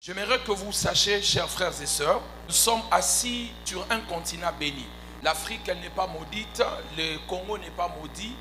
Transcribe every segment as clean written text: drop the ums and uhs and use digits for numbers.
J'aimerais que vous sachiez, chers frères et sœurs, nous sommes assis sur un continent béni. L'Afrique, elle n'est pas maudite, le Congo n'est pas maudit.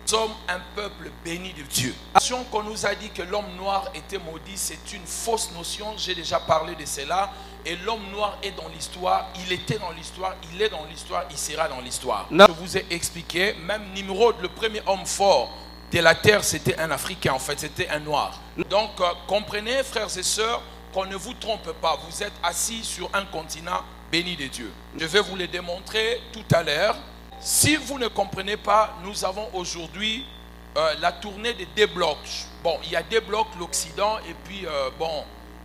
Nous sommes un peuple béni de Dieu. La notion qu'on nous a dit que l'homme noir était maudit, c'est une fausse notion. J'ai déjà parlé de cela. Et l'homme noir est dans l'histoire, il était dans l'histoire, il est dans l'histoire, il sera dans l'histoire. Je vous ai expliqué, même Nimrod, le premier homme fort de la terre, c'était un Africain, en fait, c'était un noir. Donc, comprenez, frères et sœurs, qu'on ne vous trompe pas, vous êtes assis sur un continent béni de Dieu. Je vais vous le démontrer tout à l'heure. Si vous ne comprenez pas, nous avons aujourd'hui la tournée des deux blocs. Bon, il y a deux blocs, l'Occident, et puis,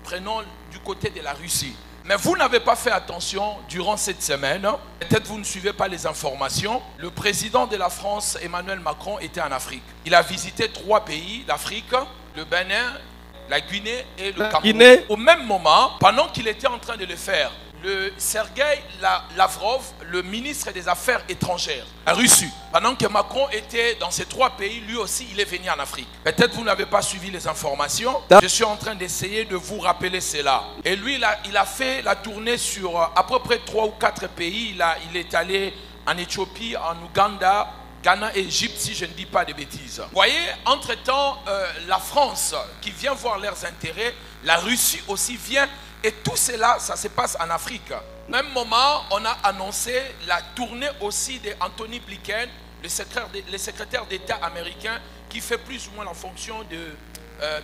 prenons du côté de la Russie. Mais vous n'avez pas fait attention durant cette semaine. Peut-être vous ne suivez pas les informations. Le président de la France, Emmanuel Macron, était en Afrique. Il a visité 3 pays d'Afrique, le Bénin, la Guinée et le Cameroun. Au même moment, pendant qu'il était en train de le faire, le Sergueï Lavrov, le ministre des Affaires étrangères, a reçu. Pendant que Macron était dans ces 3 pays, lui aussi, il est venu en Afrique. Peut-être vous n'avez pas suivi les informations. Je suis en train d'essayer de vous rappeler cela. Et lui, il a fait la tournée sur à peu près 3 ou 4 pays. Il est allé en Éthiopie, en Ouganda, Ghana et Égypte, si je ne dis pas de bêtises. Vous voyez, entre-temps, la France qui vient voir leurs intérêts, la Russie aussi vient. Et tout cela, ça se passe en Afrique. Au même moment, on a annoncé la tournée aussi d'Anthony Blinken, le secrétaire d'État américain, qui fait plus ou moins la fonction de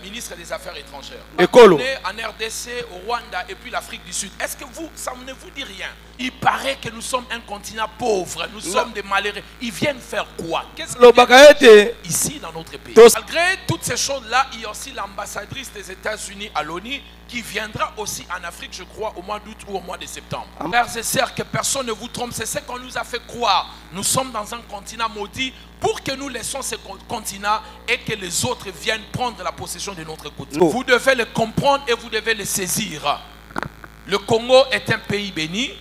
ministre des Affaires étrangères. Tournée en RDC, au Rwanda et puis l'Afrique du Sud. Est-ce que ça ne vous dit rien? Il paraît que nous sommes un continent pauvre, nous sommes des malheureux. Ils viennent faire quoi? Qu'est-ce qu'ils viennent ici dans notre pays? Malgré toutes ces choses-là, il y a aussi l'ambassadrice des États-Unis à l'ONU qui viendra aussi en Afrique, je crois, au mois d'août ou au mois de septembre. Frères et sœurs, que personne ne vous trompe, c'est ce qu'on nous a fait croire. Nous sommes dans un continent maudit pour que nous laissons ce continent et que les autres viennent prendre la possession de notre continent. Vous devez le comprendre et vous devez le saisir. Le Congo est un pays béni,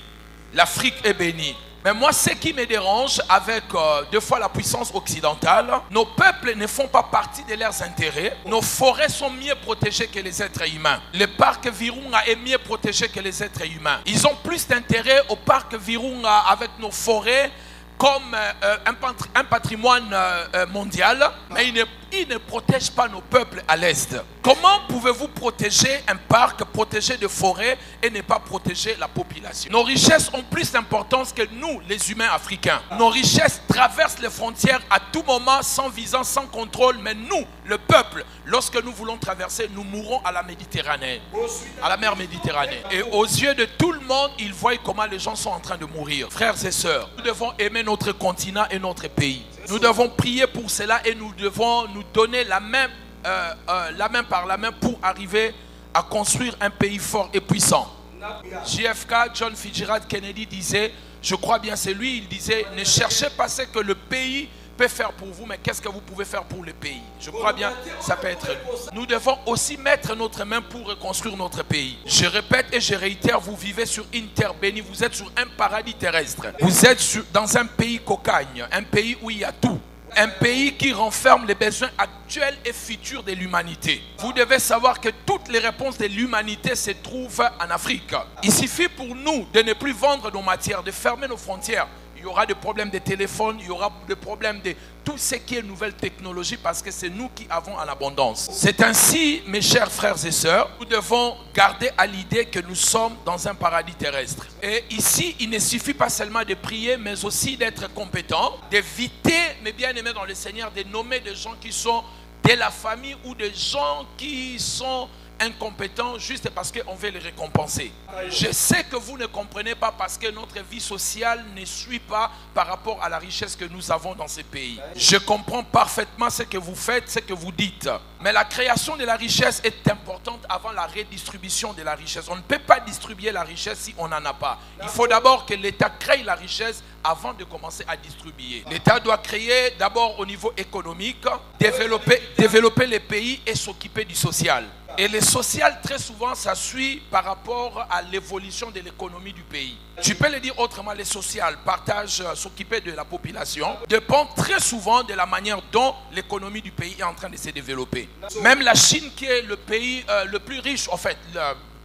l'Afrique est bénie. Mais moi, ce qui me dérange avec deux fois la puissance occidentale, nos peuples ne font pas partie de leurs intérêts. Nos forêts sont mieux protégées que les êtres humains. Le parc Virunga est mieux protégé que les êtres humains. Ils ont plus d'intérêt au parc Virunga avec nos forêts comme un patrimoine mondial, mais ils ne protègent pas nos peuples à l'Est. Comment pouvez-vous protéger un parc, protéger des forêts et ne pas protéger la population? Nos richesses ont plus d'importance que nous, les humains africains. Nos richesses traversent les frontières à tout moment, sans visa, sans contrôle, mais nous, le peuple, lorsque nous voulons traverser, nous mourrons à la Méditerranée, à la mer Méditerranée. Et aux yeux de tout le monde, ils voient comment les gens sont en train de mourir. Frères et sœurs, nous devons aimer notre continent et notre pays. Nous devons prier pour cela et nous devons nous donner la main par la main pour arriver à construire un pays fort et puissant. JFK, John Fitzgerald Kennedy disait, je crois bien c'est lui, il disait, ne cherchez pas ce que le pays peut faire pour vous, mais qu'est-ce que vous pouvez faire pour le pays? Je crois bien ça peut être lui. Nous devons aussi mettre notre main pour reconstruire notre pays. Je répète et je réitère, vous vivez sur une terre bénie, vous êtes sur un paradis terrestre. Vous êtes dans un pays cocagne, un pays où il y a tout. Un pays qui renferme les besoins actuels et futurs de l'humanité. Vous devez savoir que toutes les réponses de l'humanité se trouvent en Afrique. Il suffit pour nous de ne plus vendre nos matières, de fermer nos frontières. Il y aura des problèmes de téléphone, il y aura des problèmes de tout ce qui est nouvelle technologie parce que c'est nous qui avons en abondance. C'est ainsi, mes chers frères et sœurs, nous devons garder à l'idée que nous sommes dans un paradis terrestre. Et ici, il ne suffit pas seulement de prier, mais aussi d'être compétent, d'éviter, mes bien-aimés dans le Seigneur, de nommer des gens qui sont de la famille ou des gens qui sont incompétents juste parce qu'on veut les récompenser. Je sais que vous ne comprenez pas parce que notre vie sociale ne suit pas par rapport à la richesse que nous avons dans ces pays. Je comprends parfaitement ce que vous faites, ce que vous dites. Mais la création de la richesse est importante avant la redistribution de la richesse. On ne peut pas distribuer la richesse si on n'en a pas. Il faut d'abord que l'État crée la richesse avant de commencer à distribuer. L'État doit créer d'abord au niveau économique, développer les pays et s'occuper du social. Et le social, très souvent, ça suit par rapport à l'évolution de l'économie du pays. Tu peux le dire autrement, le social, partage, s'occuper de la population, dépend très souvent de la manière dont l'économie du pays est en train de se développer. Même la Chine, qui est le pays le plus riche, en fait,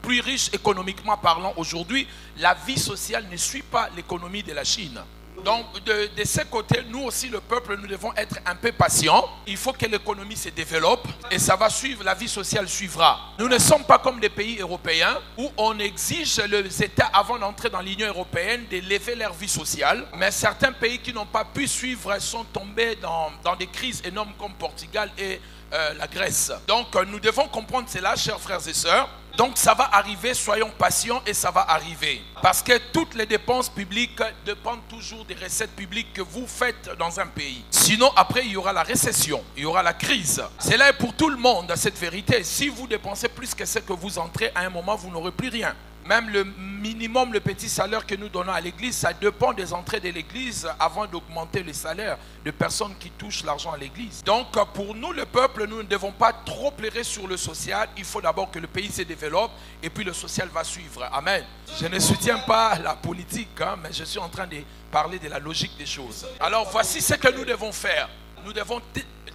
plus riches économiquement parlant aujourd'hui, la vie sociale ne suit pas l'économie de la Chine. Donc de ce côté, nous aussi le peuple, nous devons être un peu patients. Il faut que l'économie se développe et ça va suivre, la vie sociale suivra. Nous ne sommes pas comme des pays européens où on exige les États avant d'entrer dans l'Union européenne d'élever leur vie sociale. Mais certains pays qui n'ont pas pu suivre sont tombés dans des crises énormes comme Portugal et la Grèce. Donc nous devons comprendre cela, chers frères et sœurs. Donc ça va arriver, soyons patients et ça va arriver. Parce que toutes les dépenses publiques dépendent toujours des recettes publiques que vous faites dans un pays. Sinon après il y aura la récession, il y aura la crise. C'est là pour tout le monde cette vérité. Si vous dépensez plus que ce que vous entrez, à un moment vous n'aurez plus rien. Même le minimum, le petit salaire que nous donnons à l'église, ça dépend des entrées de l'église avant d'augmenter les salaires de personnes qui touchent l'argent à l'église. Donc pour nous, le peuple, nous ne devons pas trop pleurer sur le social. Il faut d'abord que le pays se développe et puis le social va suivre. Amen. Je ne soutiens pas la politique, mais je suis en train de parler de la logique des choses. Alors voici ce que nous devons faire. Nous devons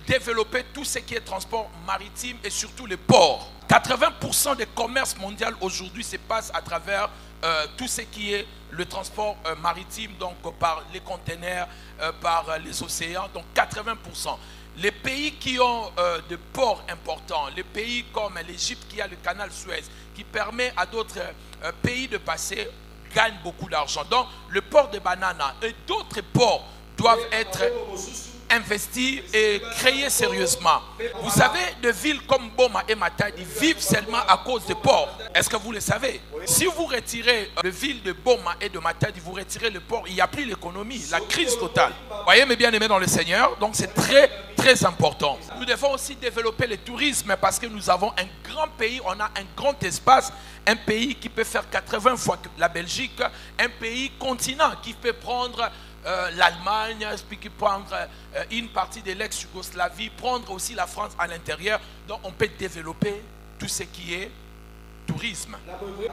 développer tout ce qui est transport maritime et surtout les ports. 80% des commerces mondiaux aujourd'hui se passent à travers tout ce qui est le transport maritime, donc par les containers, par les océans, donc 80%. Les pays qui ont des ports importants, les pays comme l'Égypte qui a le canal Suez, qui permet à d'autres pays de passer, gagnent beaucoup d'argent. Donc le port de Banana et d'autres ports doivent être investir et créer sérieusement. Vous savez, des villes comme Boma et Matadi vivent seulement à cause des ports. Est-ce que vous le savez? Si vous retirez les villes de Boma et de Matadi, vous retirez le port, il n'y a plus l'économie, la crise totale. Voyez mes bien-aimés dans le Seigneur, donc c'est très très important. Nous devons aussi développer le tourisme parce que nous avons un grand pays, on a un grand espace, un pays qui peut faire 80 fois la Belgique, un pays continent qui peut prendre l'Allemagne, qui peut prendre une partie de l'ex-Yougoslavie, prendre aussi la France à l'intérieur. Donc on peut développer tout ce qui est tourisme.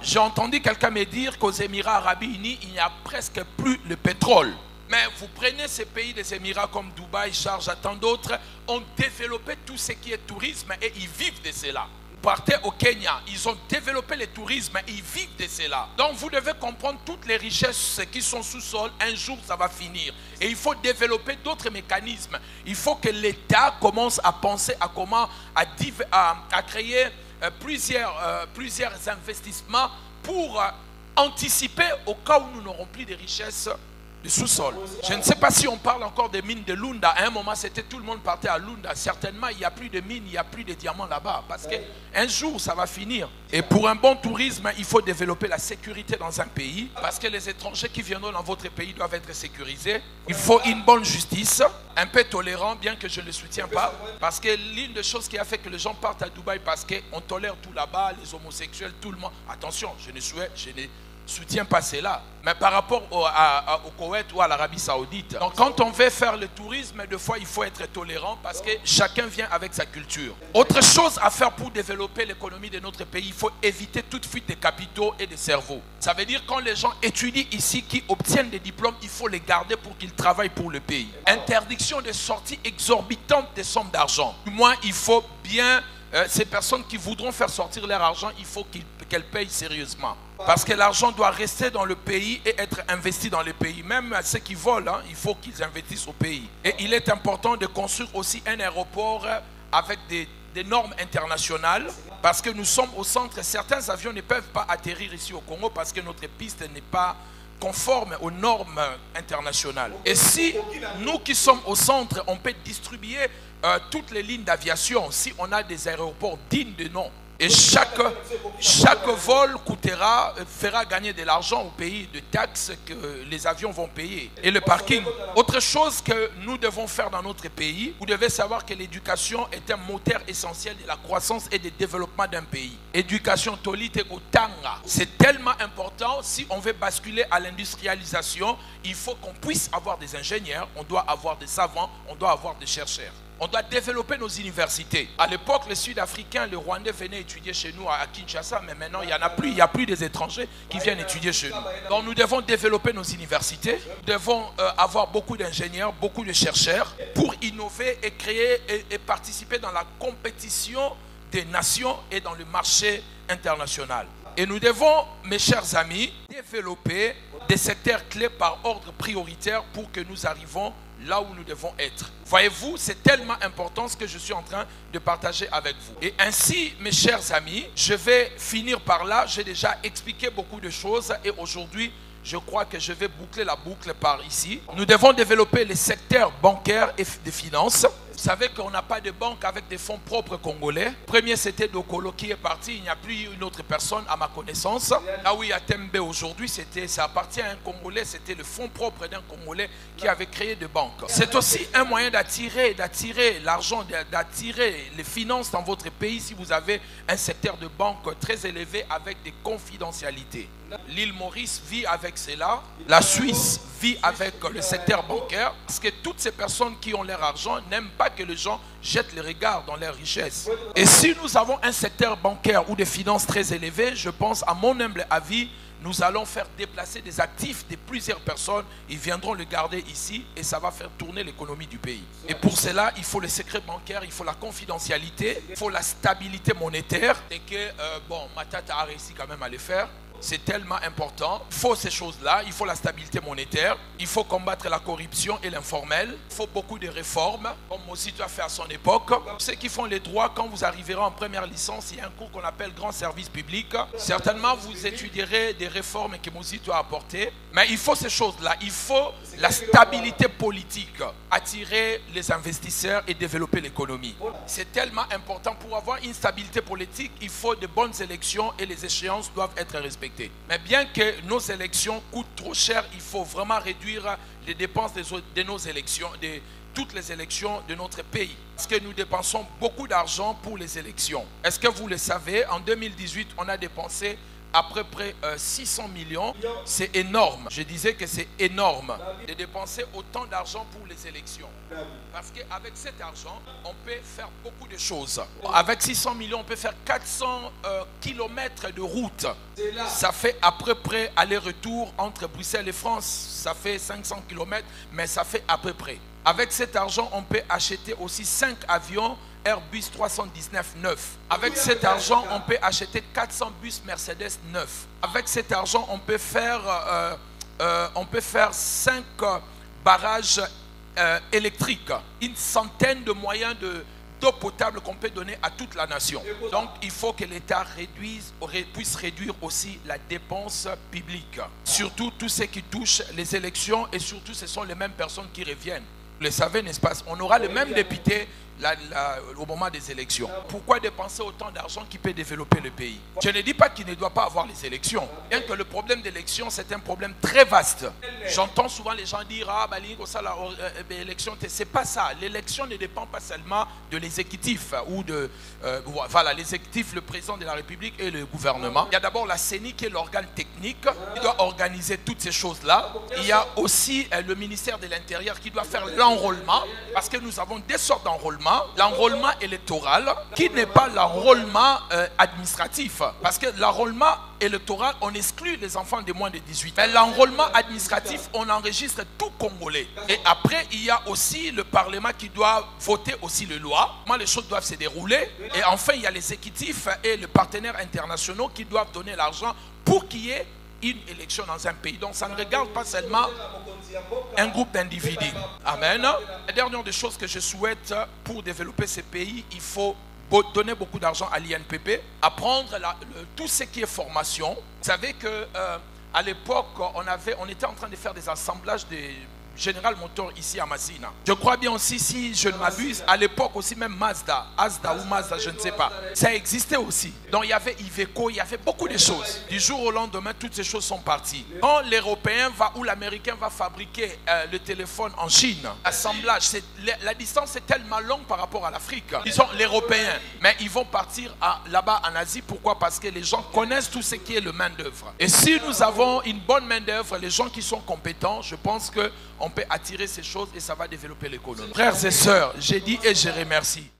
J'ai entendu quelqu'un me dire qu'aux Émirats Arabes Unis, il n'y a presque plus le pétrole. Mais vous prenez ces pays des Émirats comme Dubaï, Sharjah, tant d'autres, ont développé tout ce qui est tourisme et ils vivent de cela. Partez au Kenya, ils ont développé le tourisme et ils vivent de cela. Donc vous devez comprendre toutes les richesses qui sont sous-sol, un jour ça va finir. Et il faut développer d'autres mécanismes. Il faut que l'État commence à penser à comment à créer plusieurs investissements pour anticiper au cas où nous n'aurons plus de richesses de sous-sol. Je ne sais pas si on parle encore des mines de Lunda. À un moment, c'était tout le monde partait à Lunda. Certainement, il n'y a plus de mines, il n'y a plus de diamants là-bas. Parce qu'un jour, ça va finir. Et pour un bon tourisme, il faut développer la sécurité dans un pays. Parce que les étrangers qui viendront dans votre pays doivent être sécurisés. Il faut une bonne justice, un peu tolérant, bien que je ne le soutiens pas. Parce que l'une des choses qui a fait que les gens partent à Dubaï, parce qu'on tolère tout là-bas, les homosexuels, tout le monde. Attention, je ne soutient pas cela, mais par rapport au Koweït ou à l'Arabie Saoudite. Donc quand on veut faire le tourisme, des fois il faut être tolérant parce que chacun vient avec sa culture. Autre chose à faire pour développer l'économie de notre pays, il faut éviter toute fuite de capitaux et de cerveaux. Ça veut dire quand les gens étudient ici, qui obtiennent des diplômes, il faut les garder pour qu'ils travaillent pour le pays. Interdiction de sortie exorbitante des sommes d'argent. Du moins il faut bien... ces personnes qui voudront faire sortir leur argent, il faut qu'elles payent sérieusement. Parce que l'argent doit rester dans le pays et être investi dans le pays. Même ceux qui volent, il faut qu'ils investissent au pays. Et il est important de construire aussi un aéroport avec des normes internationales. Parce que nous sommes au centre, certains avions ne peuvent pas atterrir ici au Congo parce que notre piste n'est pas conforme aux normes internationales. Et si nous qui sommes au centre, on peut distribuer toutes les lignes d'aviation, si on a des aéroports dignes de nom, et chaque vol fera gagner de l'argent au pays de taxes que les avions vont payer. Et le parking. Autre chose que nous devons faire dans notre pays, vous devez savoir que l'éducation est un moteur essentiel de la croissance et du développement d'un pays. Éducation tolite gotanga. C'est tellement important. Si on veut basculer à l'industrialisation, il faut qu'on puisse avoir des ingénieurs, on doit avoir des savants, on doit avoir des chercheurs. On doit développer nos universités. À l'époque, les Sud-Africains, les Rwandais venaient étudier chez nous à Kinshasa, mais maintenant, il n'y en a plus. Il n'y a plus des étrangers qui viennent étudier chez nous. Donc, nous devons développer nos universités. Nous devons avoir beaucoup d'ingénieurs, beaucoup de chercheurs pour innover et créer et participer dans la compétition des nations et dans le marché international. Et nous devons, mes chers amis, développer des secteurs clés par ordre prioritaire pour que nous arrivions là où nous devons être. Voyez-vous, c'est tellement important ce que je suis en train de partager avec vous. Et ainsi, mes chers amis, je vais finir par là. J'ai déjà expliqué beaucoup de choses et aujourd'hui, je crois que je vais boucler la boucle par ici. Nous devons développer les secteurs bancaires et de finances. Vous savez qu'on n'a pas de banque avec des fonds propres congolais. Premier, c'était Dokolo qui est parti. Il n'y a plus une autre personne à ma connaissance. Là où il y a Tembe aujourd'hui, ça appartient à un Congolais. C'était le fonds propre d'un Congolais qui avait créé des banques. C'est aussi un moyen d'attirer l'argent, d'attirer les finances dans votre pays si vous avez un secteur de banque très élevé avec des confidentialités. L'île Maurice vit avec cela. La Suisse vit avec le secteur bancaire. Parce que toutes ces personnes qui ont leur argent n'aiment pas que les gens jettent les regards dans leurs richesses. Et si nous avons un secteur bancaire ou des finances très élevées, je pense, à mon humble avis, nous allons faire déplacer des actifs de plusieurs personnes. Ils viendront le garder ici et ça va faire tourner l'économie du pays. Et pour cela, il faut le secret bancaire, il faut la confidentialité, il faut la stabilité monétaire. Et que, Matata a réussi quand même à le faire. C'est tellement important. Il faut ces choses-là. Il faut la stabilité monétaire. Il faut combattre la corruption et l'informel. Il faut beaucoup de réformes, comme Mosito a fait à son époque. Ceux qui font les droits, quand vous arriverez en première licence, il y a un cours qu'on appelle Grand Service Public. Certainement, vous étudierez des réformes que Mosito a apportées. Mais il faut ces choses-là. Il faut la stabilité politique, attirer les investisseurs et développer l'économie. C'est tellement important. Pour avoir une stabilité politique, il faut de bonnes élections et les échéances doivent être respectées. Mais bien que nos élections coûtent trop cher, il faut vraiment réduire les dépenses de nos élections, de toutes les élections de notre pays. Parce que nous dépensons beaucoup d'argent pour les élections. Est-ce que vous le savez, en 2018, on a dépensé à peu près 600 millions. C'est énorme. Je disais que c'est énorme de dépenser autant d'argent pour les élections. Parce qu'avec cet argent, on peut faire beaucoup de choses. Avec 600 millions, on peut faire 400 kilomètres de route. Ça fait à peu près aller-retour entre Bruxelles et France. Ça fait 500 kilomètres, mais ça fait à peu près. Avec cet argent, on peut acheter aussi 5 avions Airbus 319 neufs. Avec cet argent, on peut acheter 400 bus Mercedes neufs. Avec cet argent, on peut faire 5 barrages électriques, une centaine de moyens d'eau potable qu'on peut donner à toute la nation. Donc, il faut que l'État puisse réduire aussi la dépense publique. Surtout tout ce qui touche les élections et surtout ce sont les mêmes personnes qui reviennent. Vous le savez, n'est-ce pas? On aura les mêmes députés au moment des élections. Pourquoi dépenser autant d'argent qui peut développer le pays? Je ne dis pas qu'il ne doit pas avoir les élections. Bien que le problème d'élection, c'est un problème très vaste. j'entends souvent les gens dire l'élection, c'est pas ça. L'élection ne dépend pas seulement de l'exécutif ou de l'exécutif, le président de la République et le gouvernement. Il y a d'abord la CENI qui est l'organe technique qui doit organiser toutes ces choses-là. Il y a aussi le ministère de l'Intérieur qui doit faire l'enrôlement, parce que nous avons des sortes d'enrôlement. L'enrôlement électoral qui n'est pas l'enrôlement administratif, parce que l'enrôlement électoral, on exclut les enfants de moins de 18 ans. Mais l'enrôlement administratif, on enregistre tout Congolais. Et après, il y a aussi le Parlement qui doit voter aussi les lois. Comment les choses doivent se dérouler. Et enfin, il y a les exécutifs et les partenaires internationaux qui doivent donner l'argent pour qu'il y ait une élection dans un pays. Donc ça ne regarde pas seulement un groupe d'individus. Amen. La dernière des choses que je souhaite pour développer ces pays, il faut donner beaucoup d'argent à l'INPP, apprendre tout ce qui est formation. Vous savez que à l'époque, on était en train de faire des assemblages de General Motors ici à Massina. Je crois bien aussi, si je ne m'abuse, à l'époque aussi même Asda ou Mazda, je ne sais pas. Ça existait aussi. Donc il y avait Iveco, il y avait beaucoup de choses. Du jour au lendemain, toutes ces choses sont parties. Quand l'Européen ou l'Américain va fabriquer le téléphone en Chine, l'assemblage, la distance est tellement longue par rapport à l'Afrique. Ils sont l'Européen, mais ils vont partir là-bas en Asie. Pourquoi? Parce que les gens connaissent tout ce qui est le main-d'œuvre. Et si nous avons une bonne main-d'œuvre, les gens qui sont compétents, je pense que on peut attirer ces choses et ça va développer l'économie. Frères et sœurs, j'ai dit et je remercie.